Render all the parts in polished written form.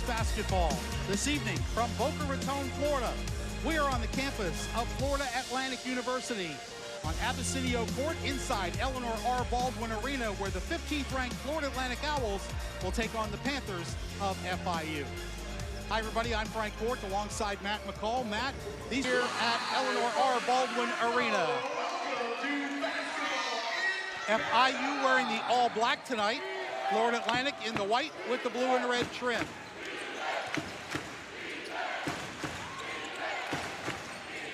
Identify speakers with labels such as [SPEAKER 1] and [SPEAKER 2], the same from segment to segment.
[SPEAKER 1] basketball this evening from Boca Raton, Florida. We are on the campus of Florida Atlantic University on Abysinio Court inside Eleanor R. Baldwin Arena, where the 15th ranked Florida Atlantic Owls will take on the Panthers of FIU. Hi everybody, I'm Frank Court alongside Matt McCall. Matt, these here at Eleanor R. Baldwin Arena. FIU wearing the all black tonight. Florida Atlantic in the white with the blue and red trim.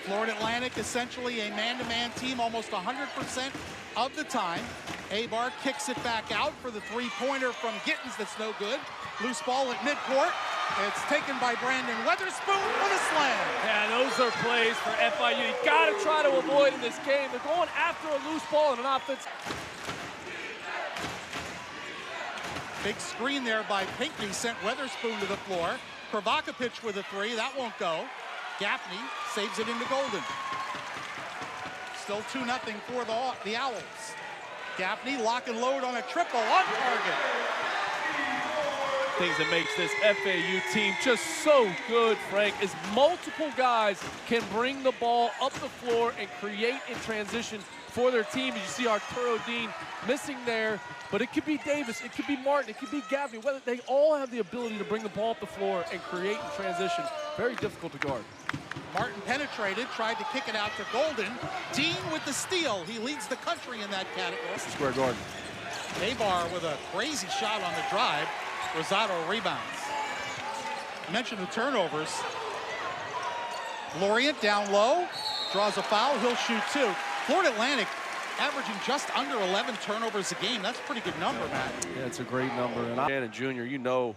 [SPEAKER 1] Florida Atlantic essentially a man-to-man team almost 100% of the time. Abar kicks it back out for the three-pointer from Gittens that's no good. Loose ball at midcourt. It's taken by Brandon Weatherspoon for the slam.
[SPEAKER 2] Yeah, those are plays for FIU. You got to try to avoid in this game. They're going after a loose ball in an offense.
[SPEAKER 1] Big screen there by Pinckney sent Weatherspoon to the floor. Kravakovic with a three, that won't go. Gaffney saves it into Golden. Still 2-0 for the Owls. Gaffney lock and load on a triple on target.
[SPEAKER 2] Things that makes this FAU team just so good, Frank, is multiple guys can bring the ball up the floor and create in transition for their team. As you see Arturo Dean missing there, but it could be Davis, it could be Martin, it could be Gaffney. Whether they all have the ability to bring the ball up the floor and create in transition. Very difficult to guard.
[SPEAKER 1] Martin penetrated, tried to kick it out to Golden. Dean with the steal. He leads the country in that category.
[SPEAKER 2] Square Garden.
[SPEAKER 1] Abar with a crazy shot on the drive. Rosado rebounds. I mentioned the turnovers. Lorient down low, draws a foul, he'll shoot two. Florida Atlantic averaging just under 11 turnovers a game. That's a pretty good number, Matt.
[SPEAKER 2] Yeah, it's a great number. And Shannon Jr., you know,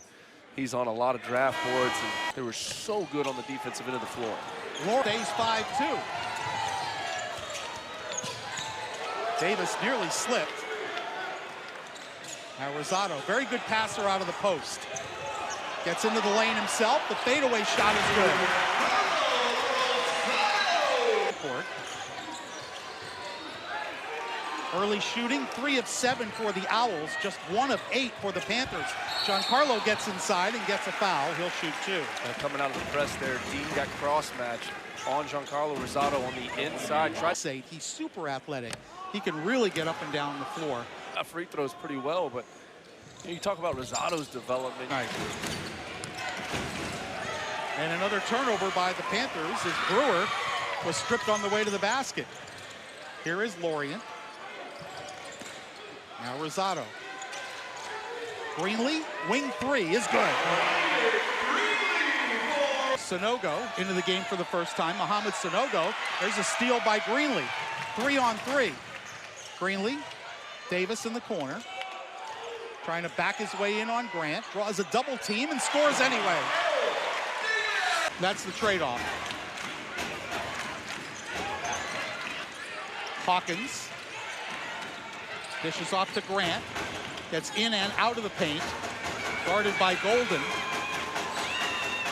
[SPEAKER 2] he's on a lot of draft boards, and they were so good on the defensive end of the floor.
[SPEAKER 1] Lorient stays 5-2. Davis nearly slipped. Now Rosado, very good passer out of the post. Gets into the lane himself. The fadeaway shot is good. Early shooting, 3 of 7 for the Owls, just 1 of 8 for the Panthers. Giancarlo gets inside and gets a foul. He'll shoot 2.
[SPEAKER 2] Coming out of the press there, Dean got cross-matched on Giancarlo. Rosado on the inside.
[SPEAKER 1] He's super athletic. He can really get up and down the floor.
[SPEAKER 2] Free throws pretty well, but you talk about Rosado's development.
[SPEAKER 1] Right. And another turnover by the Panthers as Brewer was stripped on the way to the basket. Here is Lorient. Now Rosado. Greenlee, wing three is good. Sanogo into the game for the first time. Mohamed Sanogo. There's a steal by Greenlee. 3-on-3. Greenlee. Davis in the corner, trying to back his way in on Grant, draws a double team and scores anyway. That's the trade-off. Hawkins dishes off to Grant, gets in and out of the paint, guarded by Golden.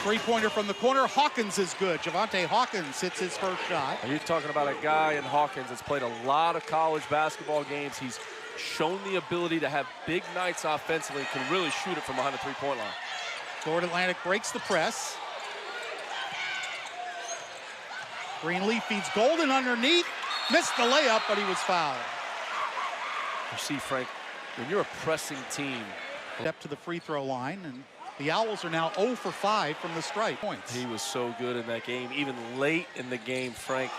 [SPEAKER 1] Three-pointer from the corner. Hawkins is good. Javante Hawkins hits his first shot.
[SPEAKER 2] You're talking about a guy in Hawkins that's played a lot of college basketball games. He's shown the ability to have big nights offensively and can really shoot it from behind the three-point line.
[SPEAKER 1] Florida Atlantic breaks the press. Greenlee feeds Golden underneath. Missed the layup, but he was fouled.
[SPEAKER 2] You see, Frank, when you're a pressing team.
[SPEAKER 1] Step to the free throw line, and the Owls are now 0 for 5 from the strike points.
[SPEAKER 2] He was so good in that game. Even late in the game, Frank,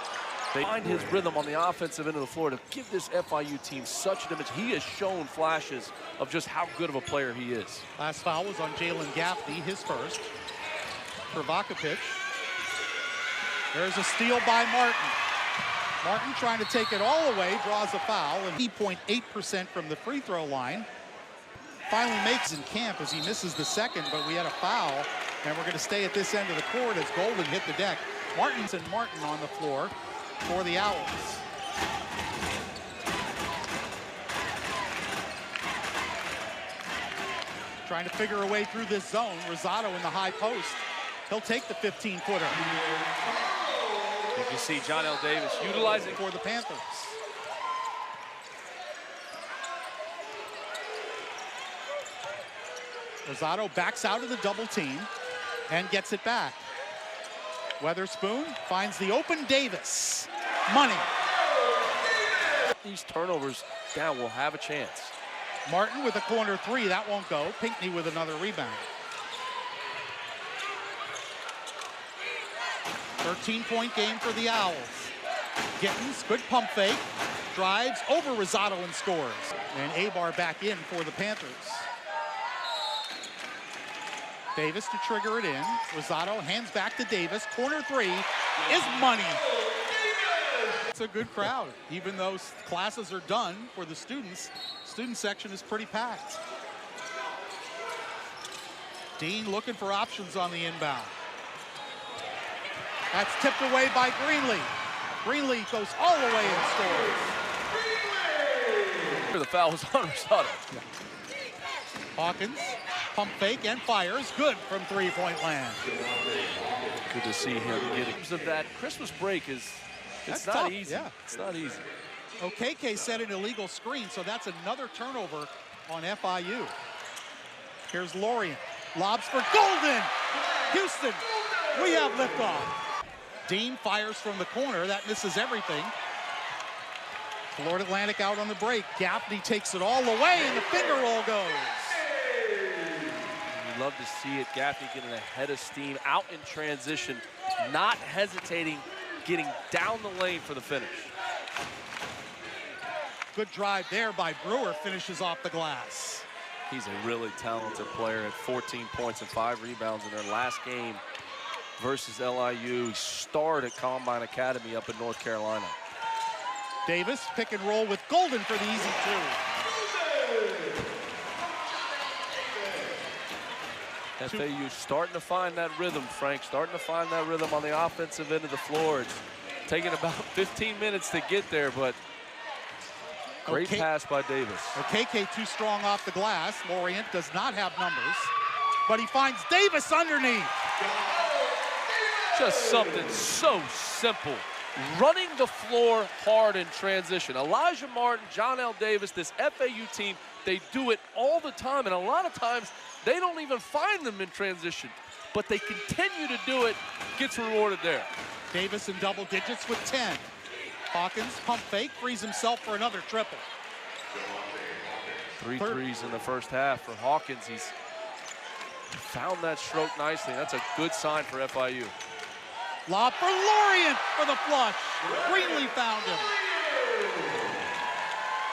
[SPEAKER 2] they find his rhythm on the offensive end of the floor to give this FIU team such a dimension. He has shown flashes of just how good of a player he is.
[SPEAKER 1] Last foul was on Jalen Gaffney, his first. Kravakovic. There's a steal by Martin. Martin trying to take it all away, draws a foul, and 8% from the free throw line. Finally makes in camp as he misses the second, but we had a foul, and we're going to stay at this end of the court as Golden hit the deck. Martin on the floor for the Owls. Trying to figure a way through this zone. Rosado in the high post. He'll take the 15-footer.
[SPEAKER 2] You can see John L. Davis utilizing
[SPEAKER 1] for the Panthers. Rosado backs out of the double team and gets it back. Weatherspoon finds the open Davis. Money.
[SPEAKER 2] These turnovers down will have a chance.
[SPEAKER 1] Martin with a corner three. That won't go. Pinckney with another rebound. 13-point game for the Owls. Gittins, good pump fake. Drives over Rosado and scores. And Abar back in for the Panthers. Davis to trigger it in. Rosado hands back to Davis. Corner three is money. It's a good crowd. Even though classes are done for the students, student section is pretty packed. Dean looking for options on the inbound. That's tipped away by Greenlee. Greenlee goes all the way and scores.
[SPEAKER 2] The foul was on Rosado.
[SPEAKER 1] Yeah. Hawkins, pump fake and fires. Good from three-point land.
[SPEAKER 2] Good to see him getting of that Christmas break is it's not
[SPEAKER 1] tough.
[SPEAKER 2] easy.
[SPEAKER 1] Yeah.
[SPEAKER 2] It's not easy.
[SPEAKER 1] OKK set an illegal screen, so that's another turnover on FIU. Here's Lorient. Lobs for Golden. Houston, we have liftoff. Dean fires from the corner. That misses everything. Florida Atlantic out on the break. Gaffney takes it all the way, and the finger roll goes.
[SPEAKER 2] You love to see it. Gaffney getting ahead of steam, out in transition, not hesitating, getting down the lane for the finish.
[SPEAKER 1] Good drive there by Brewer, finishes off the glass.
[SPEAKER 2] He's a really talented player at 14 points and 5 rebounds in their last game versus LIU. He starred at Columbine Academy up in North Carolina.
[SPEAKER 1] Davis, pick and roll with Golden for the easy two.
[SPEAKER 2] FAU starting to find that rhythm, Frank, starting to find that rhythm on the offensive end of the floor. It's taking about 15 minutes to get there, but great pass by Davis.
[SPEAKER 1] KK too strong off the glass. Lorient does not have numbers, but he finds Davis underneath.
[SPEAKER 2] Just something so simple. Running the floor hard in transition. Elijah Martin, John L. Davis, this FAU team, they do it all the time, and a lot of times they don't even find them in transition, but they continue to do it, gets rewarded there.
[SPEAKER 1] Davis in double digits with 10. Hawkins, pump fake, frees himself for another triple.
[SPEAKER 2] Three threes in the first half for Hawkins. He's found that stroke nicely. That's a good sign for FIU.
[SPEAKER 1] Lob for Lorient for the flush. Greenlee found him.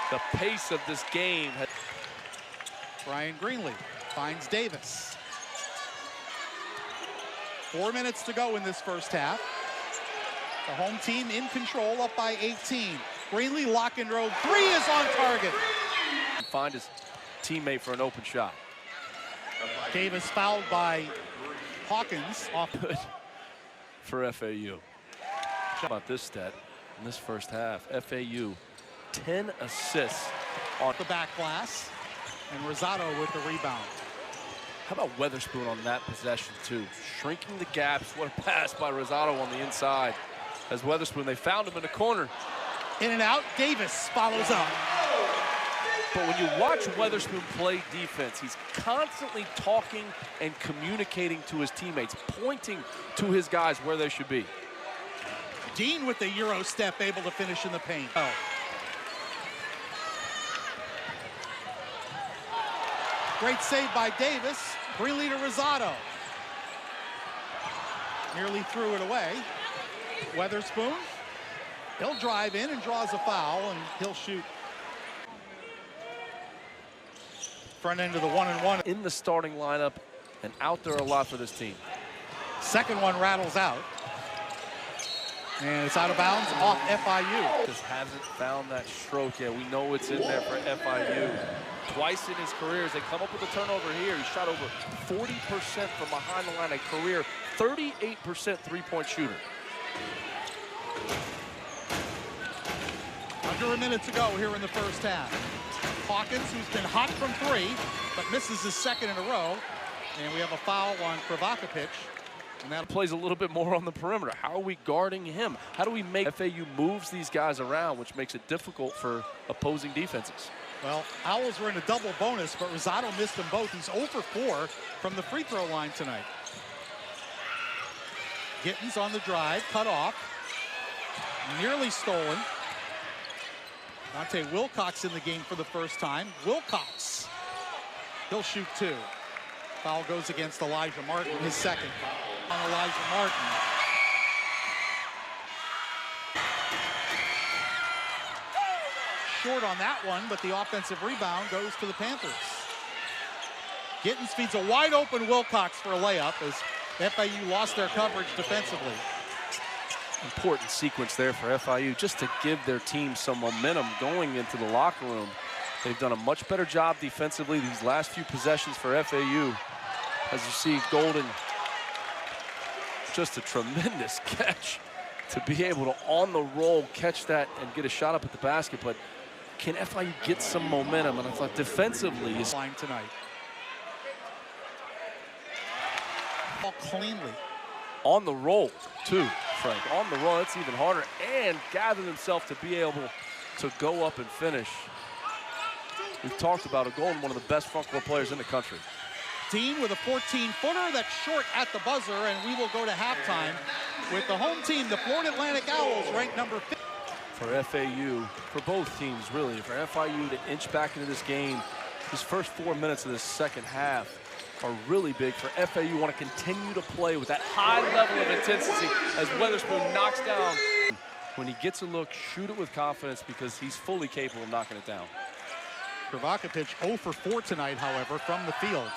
[SPEAKER 2] The pace of this game.
[SPEAKER 1] Brian Greenlee finds Davis. 4 minutes to go in this first half. The home team in control, up by 18. Greenlee lock and roll. Three is on target.
[SPEAKER 2] Find his teammate for an open shot.
[SPEAKER 1] Davis fouled by Hawkins. Off
[SPEAKER 2] good for FAU. How about this stat in this first half? FAU 10 assists on
[SPEAKER 1] the back glass, and Rosado with the rebound.
[SPEAKER 2] How about Weatherspoon on that possession too? Shrinking the gaps. What a pass by Rosado on the inside. As Weatherspoon, they found him in the corner.
[SPEAKER 1] In and out, Davis follows up.
[SPEAKER 2] But when you watch Weatherspoon play defense, he's constantly talking and communicating to his teammates, pointing to his guys where they should be.
[SPEAKER 1] Dean with the Euro step, able to finish in the paint. Oh. Great save by Davis. Greenlee to Rosado. Nearly threw it away. Weatherspoon, he'll drive in and draws a foul, and he'll shoot. Front end of the 1-and-1.
[SPEAKER 2] In the starting lineup and out there a lot for this team.
[SPEAKER 1] Second one rattles out. And it's out of bounds off FIU.
[SPEAKER 2] Just hasn't found that stroke yet. We know it's in there for FIU. Twice in his career as they come up with a turnover here. He shot over 40% from behind the line, a career 38% three-point shooter.
[SPEAKER 1] Under a minute to go here in the first half. Hawkins, who's been hot from three, but misses his second in a row. And we have a foul on Kravakovic. And that
[SPEAKER 2] plays a little bit more on the perimeter. How are we guarding him? How do we make FAU moves these guys around, which makes it difficult for opposing defenses?
[SPEAKER 1] Well, Owls were in a double bonus, but Rosado missed them both. He's 0 for 4 from the free throw line tonight. Gittens on the drive, cut off. Nearly stolen. Dante Wilcox in the game for the first time. Wilcox, he'll shoot 2. Foul goes against Elijah Martin, his second on Elijah Martin. Short on that one, but the offensive rebound goes to the Panthers. Gittens feeds a wide open Wilcox for a layup as FIU lost their coverage defensively.
[SPEAKER 2] Important sequence there for FIU just to give their team some momentum going into the locker room. They've done a much better job defensively these last few possessions for FAU. As you see, Golden, just a tremendous catch to be able to, on the roll, catch that and get a shot up at the basket. But can FIU get some momentum? And I thought defensively is
[SPEAKER 1] line tonight. All cleanly.
[SPEAKER 2] On the roll, too, Frank. On the roll, it's even harder. And gathered himself to be able to go up and finish. We've talked about a Golden, one of the best front court players in the country.
[SPEAKER 1] Dean with a 14-footer that's short at the buzzer, and we will go to halftime with the home team, the Florida Atlantic Owls, ranked number 5.
[SPEAKER 2] For FAU, for both teams, really, for FIU to inch back into this game, these first 4 minutes of this second half are really big. For FAU, want to continue to play with that high level of intensity as Weatherspoon knocks down. When he gets a look, shoot it with confidence because he's fully capable of knocking it down.
[SPEAKER 1] Provocapic 0 for 4 tonight, however, from the field.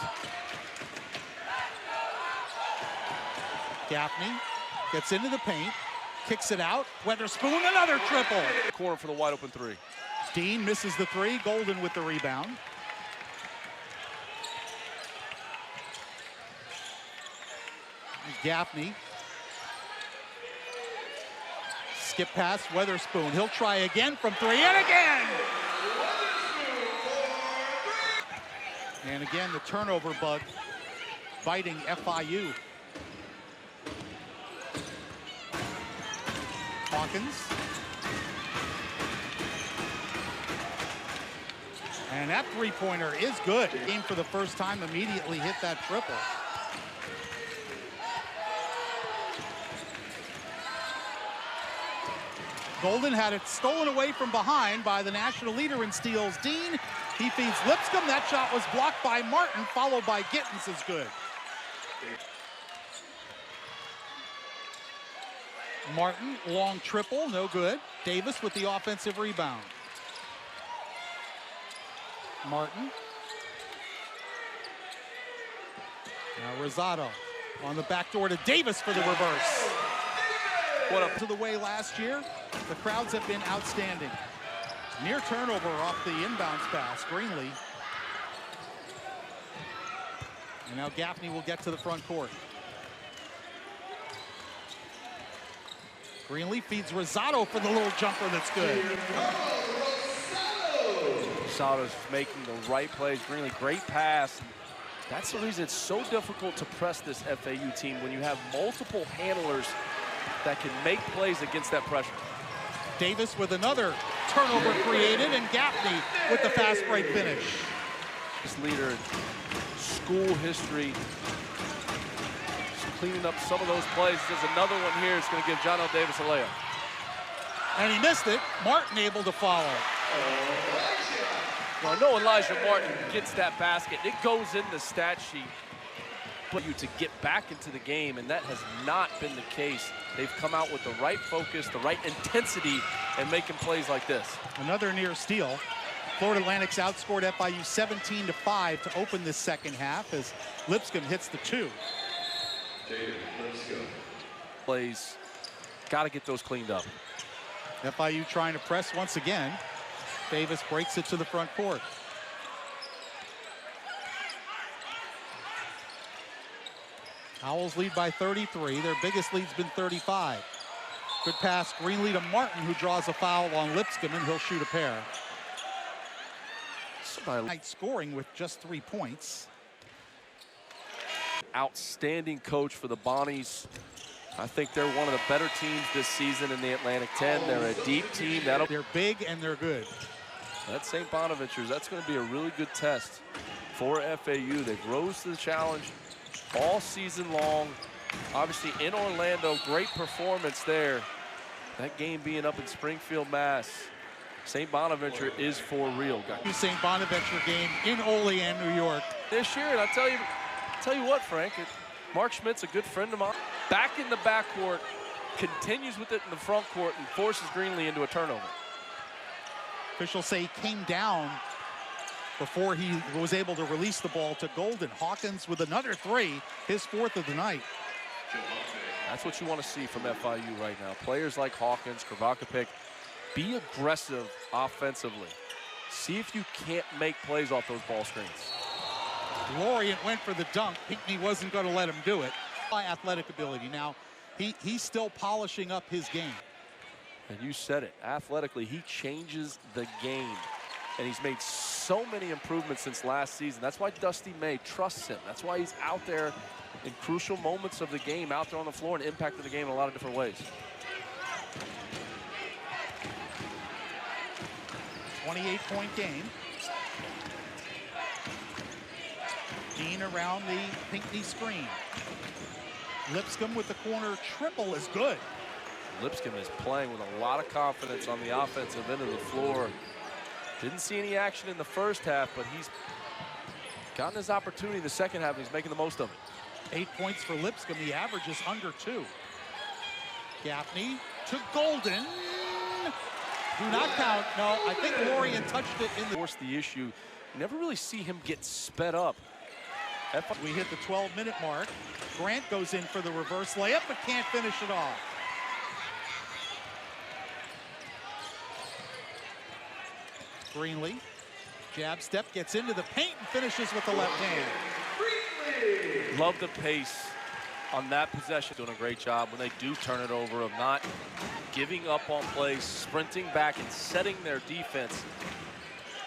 [SPEAKER 1] Gaffney gets into the paint, kicks it out. Weatherspoon, another triple.
[SPEAKER 2] Corner for the wide open 3.
[SPEAKER 1] Dean misses the 3. Golden with the rebound. Gaffney. Skip pass, Weatherspoon. He'll try again from 3, and again! And again, the turnover bug biting FIU. Hawkins. And that three-pointer is good. Game for the first time, immediately hit that triple. Golden had it stolen away from behind by the national leader in steals, Dean. He feeds Lipscomb. That shot was blocked by Martin, followed by Gittens is good. Martin, long triple, no good. Davis with the offensive rebound. Martin. Now Rosado on the back door to Davis for the reverse. What up to the way last year? The crowds have been outstanding. Near turnover off the inbounds pass, Greenlee. And now Gaffney will get to the front court. Greenlee feeds Rosado for the little jumper that's good.
[SPEAKER 2] Rosado's making the right plays. Greenlee, great pass. That's the reason it's so difficult to press this FAU team when you have multiple handlers that can make plays against that pressure.
[SPEAKER 1] Davis with another turnover created, and Gaffney with the fast break finish.
[SPEAKER 2] This leader in school history, just cleaning up some of those plays. There's another one here. It's going to give John L. Davis a layup.
[SPEAKER 1] And he missed it. Martin able to follow.
[SPEAKER 2] Well, I know Elijah Martin gets that basket. It goes in the stat sheet. But you to get back into the game, and that has not been the case. They've come out with the right focus, the right intensity, and making plays like this.
[SPEAKER 1] Another near steal. Florida Atlantic's outscored FIU 17-5 to open this second half as Lipscomb hits the 2.
[SPEAKER 2] Plays, got to get those cleaned up.
[SPEAKER 1] FIU trying to press once again. Davis breaks it to the front court. Owls lead by 33. Their biggest lead's been 35. Good pass, Greenlee to Martin, who draws a foul on Lipscomb, and he'll shoot a pair. Night scoring with just 3 points.
[SPEAKER 2] Outstanding coach for the Bonnies. I think they're one of the better teams this season in the Atlantic 10. They're a deep team.
[SPEAKER 1] They're big and they're good.
[SPEAKER 2] That's St. Bonaventure's. That's going to be a really good test for FAU. They've rose to the challenge all season long. Obviously in Orlando, great performance there. That game being up in Springfield, Mass. St. Bonaventure is for real, guys.
[SPEAKER 1] St. Bonaventure game in Olean, New York.
[SPEAKER 2] This year, and I'll tell you what, Frank, Mark Schmidt's a good friend of mine. Back in the backcourt, continues with it in the front court, and forces Greenlee into a turnover.
[SPEAKER 1] Officials say he came down before he was able to release the ball to Golden. Hawkins with another three, his fourth of the night.
[SPEAKER 2] That's what you want to see from FIU right now. Players like Hawkins, Kravakovic, be aggressive offensively. See if you can't make plays off those ball screens.
[SPEAKER 1] Lorient went for the dunk. Pinckney wasn't going to let him do it. By athletic ability. Now, he's still polishing up his game.
[SPEAKER 2] And you said it. Athletically, he changes the game. And he's made so many improvements since last season. That's why Dusty May trusts him. That's why he's out there in crucial moments of the game, out there on the floor and impacting the game in a lot of different ways.
[SPEAKER 1] 28-point game. Dean around the Pinckney screen. Lipscomb with the corner triple is good.
[SPEAKER 2] Lipscomb is playing with a lot of confidence on the offensive end of the floor. Didn't see any action in the first half, but he's gotten his opportunity in the second half, and he's making the most of it.
[SPEAKER 1] 8 points for Lipscomb. The average is under 2. Gaffney to Golden. Do not count. No, I think Lorient touched it in the...
[SPEAKER 2] Force the issue. You never really see him get sped up.
[SPEAKER 1] We hit the 12-minute mark. Grant goes in for the reverse layup, but can't finish it off. Greenlee, jab step, gets into the paint and finishes with the left hand.
[SPEAKER 2] Love the pace on that possession. Doing a great job when they do turn it over of not giving up on plays, sprinting back and setting their defense.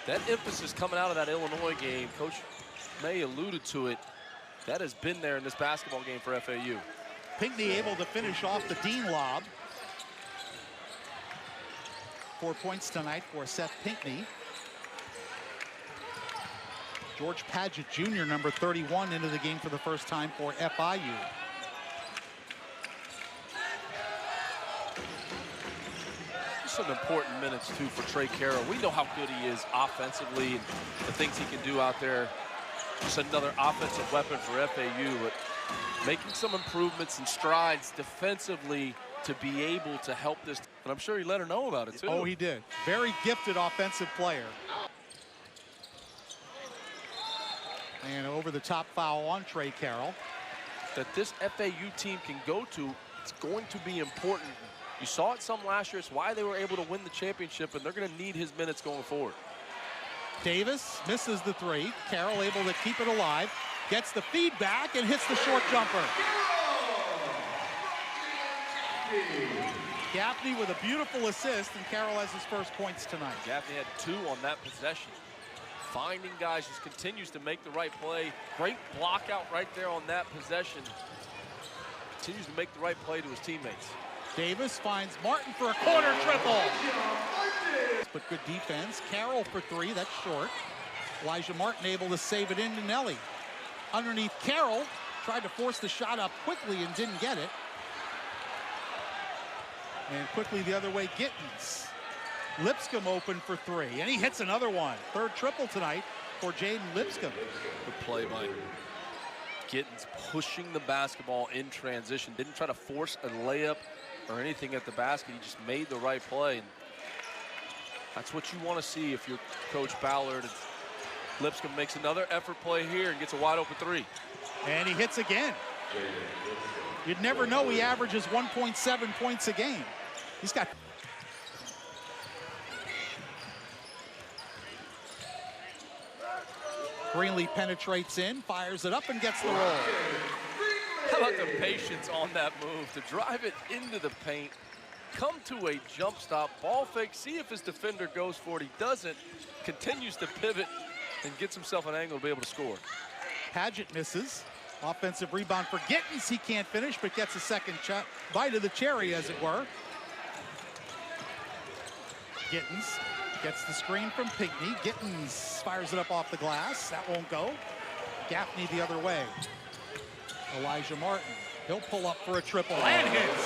[SPEAKER 2] That emphasis coming out of that Illinois game, Coach May alluded to it. That has been there in this basketball game for FAU.
[SPEAKER 1] Pinckney able to finish off the Dean lob. 4 points tonight for Seth Pinckney. George Padgett Jr., number 31, into the game for the first time for FIU.
[SPEAKER 2] Some important minutes, too, for Trey Carroll. We know how good he is offensively and the things he can do out there. Just another offensive weapon for FAU, but making some improvements and strides defensively to be able to help this. And I'm sure he let her know about it, too.
[SPEAKER 1] Oh, he did. Very gifted offensive player. And over the top foul on Trey Carroll.
[SPEAKER 2] That this FAU team can go to, it's going to be important. You saw it some last year. It's why they were able to win the championship, and they're going to need his minutes going forward.
[SPEAKER 1] Davis misses the three. Carroll able to keep it alive. Gets the feedback and hits the short jumper. Gaffney with a beautiful assist, and Carroll has his first points tonight.
[SPEAKER 2] Gaffney had 2 on that possession. Finding guys, just continues to make the right play. Great block out right there on that possession. Continues to make the right play to his teammates.
[SPEAKER 1] Davis finds Martin for a corner triple. But good defense. Carroll for 3, that's short. Elijah Martin able to save it into Nelly. Underneath Carroll, tried to force the shot up quickly and didn't get it. And quickly the other way, Gittens. Lipscomb open for 3, and he hits another one. Third triple tonight for Jaden Lipscomb.
[SPEAKER 2] Good play by Gittens, pushing the basketball in transition. Didn't try to force a layup or anything at the basket. He just made the right play. And that's what you want to see if you're Coach Ballard. And Lipscomb makes another effort play here and gets a wide open 3.
[SPEAKER 1] And he hits again. You'd never know he averages 1.7 points a game. He's got... Greenlee penetrates in, fires it up, and gets the roll.
[SPEAKER 2] How about the patience on that move to drive it into the paint, come to a jump stop, ball fake, see if his defender goes for it. He doesn't, continues to pivot and gets himself an angle to be able to score.
[SPEAKER 1] Padgett misses. Offensive rebound for Gittens. He can't finish, but gets a second bite of the cherry, as it were. Gittens Gets the screen from Pinckney. Gittins fires it up off the glass. That won't go. Gaffney the other way. Elijah Martin. He'll pull up for a triple and hits.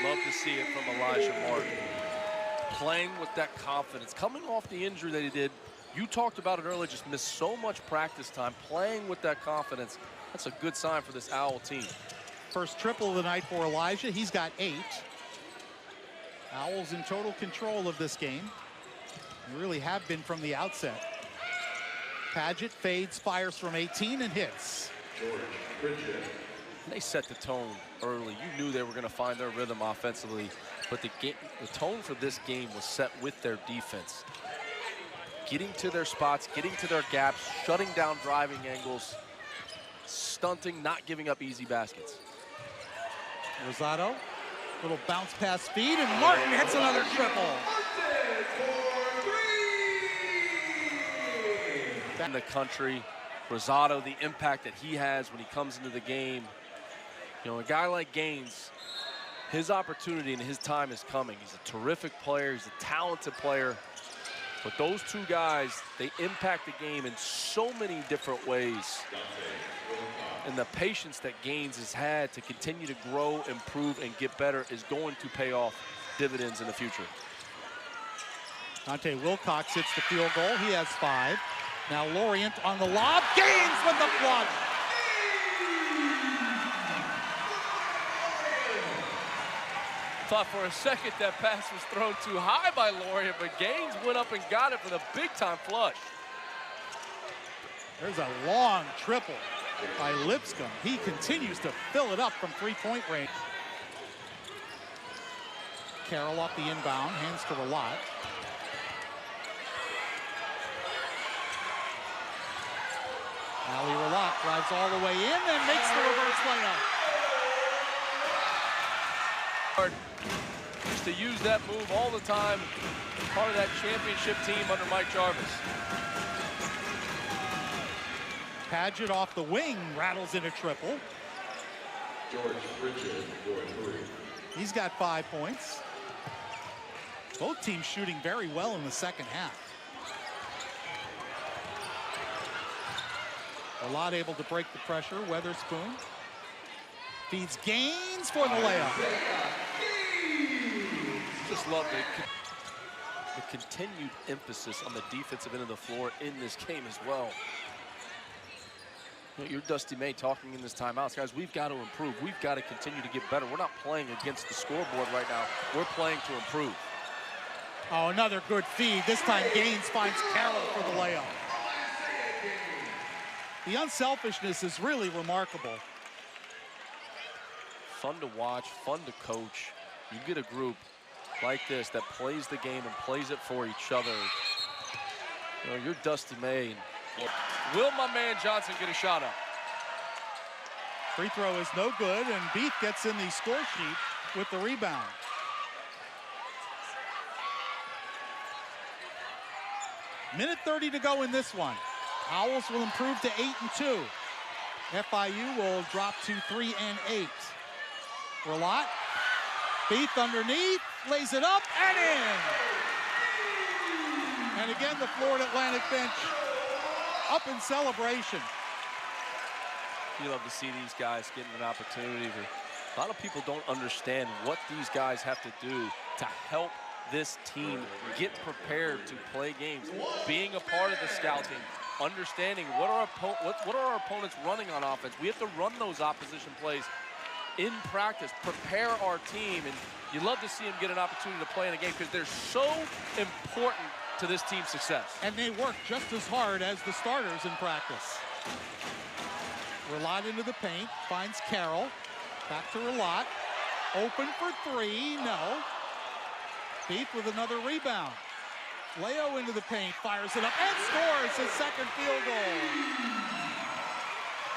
[SPEAKER 2] Love to see it from Elijah Martin. Playing with that confidence. Coming off the injury that he did. You talked about it earlier, just missed so much practice time. Playing with that confidence, that's a good sign for this Owl team.
[SPEAKER 1] First triple of the night for Elijah. He's got 8. Owls in total control of this game. They really have been from the outset. Paget fades, fires from 18 and hits.
[SPEAKER 2] They set the tone early. You knew they were going to find their rhythm offensively, but the tone for this game was set with their defense. Getting to their spots, getting to their gaps, shutting down driving angles, stunting, not giving up easy baskets.
[SPEAKER 1] Rosado, little bounce pass feed, and Martin hits another triple.
[SPEAKER 2] In the country, Rosado, the impact that he has when he comes into the game. You know, a guy like Gaines, his opportunity and his time is coming. He's a terrific player, he's a talented player. But those two guys, they impact the game in so many different ways. And the patience that Gaines has had to continue to grow, improve, and get better is going to pay off dividends in the future.
[SPEAKER 1] Dante Wilcox hits the field goal. He has 5. Now Lorient on the lob. Gaines with the flush.
[SPEAKER 2] Thought for a second that pass was thrown too high by Lorient, but Gaines went up and got it for the big-time flush.
[SPEAKER 1] There's a long triple by Lipscomb. He continues to fill it up from 3-point range. Carroll off the inbound, hands to Relat. Ali Relat drives all the way in and makes the reverse layup.
[SPEAKER 2] Used to use that move all the time. Part of that championship team under Mike Jarvis.
[SPEAKER 1] Paget off the wing, rattles in a triple.
[SPEAKER 3] George Richard for 3.
[SPEAKER 1] He's got 5 points. Both teams shooting very well in the second half. Relat able to break the pressure. Weatherspoon feeds Gaines for the layup.
[SPEAKER 2] Just love the continued emphasis on the defensive end of the floor in this game as well. You know, you're Dusty May talking in this timeout. Guys, we've got to improve. We've got to continue to get better. We're not playing against the scoreboard right now. We're playing to improve.
[SPEAKER 1] Oh, another good feed. This time Gaines finds Carroll for the layup. The unselfishness is really remarkable.
[SPEAKER 2] Fun to watch, fun to coach. You get a group like this that plays the game and plays it for each other. You know, you're Dusty May. Will my man Johnson get a shot up?
[SPEAKER 1] Free throw is no good, and Beath gets in the score sheet with the rebound. Minute 30 to go in this one. Owls will improve to 8-2. FIU will drop to 3-8. Relat, Beath underneath, lays it up and in. And again, the Florida Atlantic bench up in celebration.
[SPEAKER 2] You love to see these guys getting an opportunity. A lot of people don't understand what these guys have to do to help this team get prepared to play games. Being a part of the scouting, understanding what are our opponents running on offense. We have to run those opposition plays in practice, prepare our team, and you love to see them get an opportunity to play in a game because they're so important to this team's success.
[SPEAKER 1] And they work just as hard as the starters in practice. Relat into the paint, finds Carroll. Back to Relat. Open for 3, no. Beath with another rebound. Leo into the paint, fires it up, and scores his second field goal.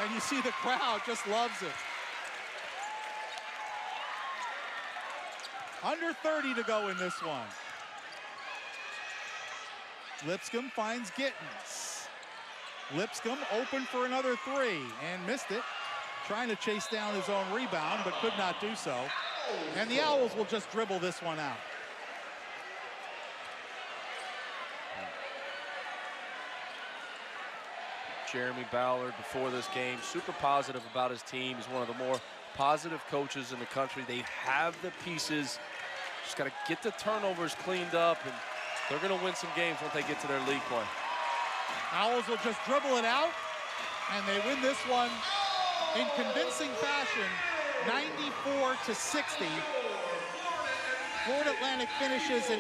[SPEAKER 1] And you see the crowd just loves it. Under 30 to go in this one. Lipscomb finds Gittins. Lipscomb open for another 3 and missed it. Trying to chase down his own rebound, but could not do so. And the Owls will just dribble this one out.
[SPEAKER 2] Jeremy Ballard before this game. Super positive about his team. He's one of the more positive coaches in the country. They have the pieces. Just got to get the turnovers cleaned up, and they're going to win some games once they get to their league play.
[SPEAKER 1] Owls will just dribble it out, and they win this one in convincing fashion, 94-60. Florida Atlantic finishes in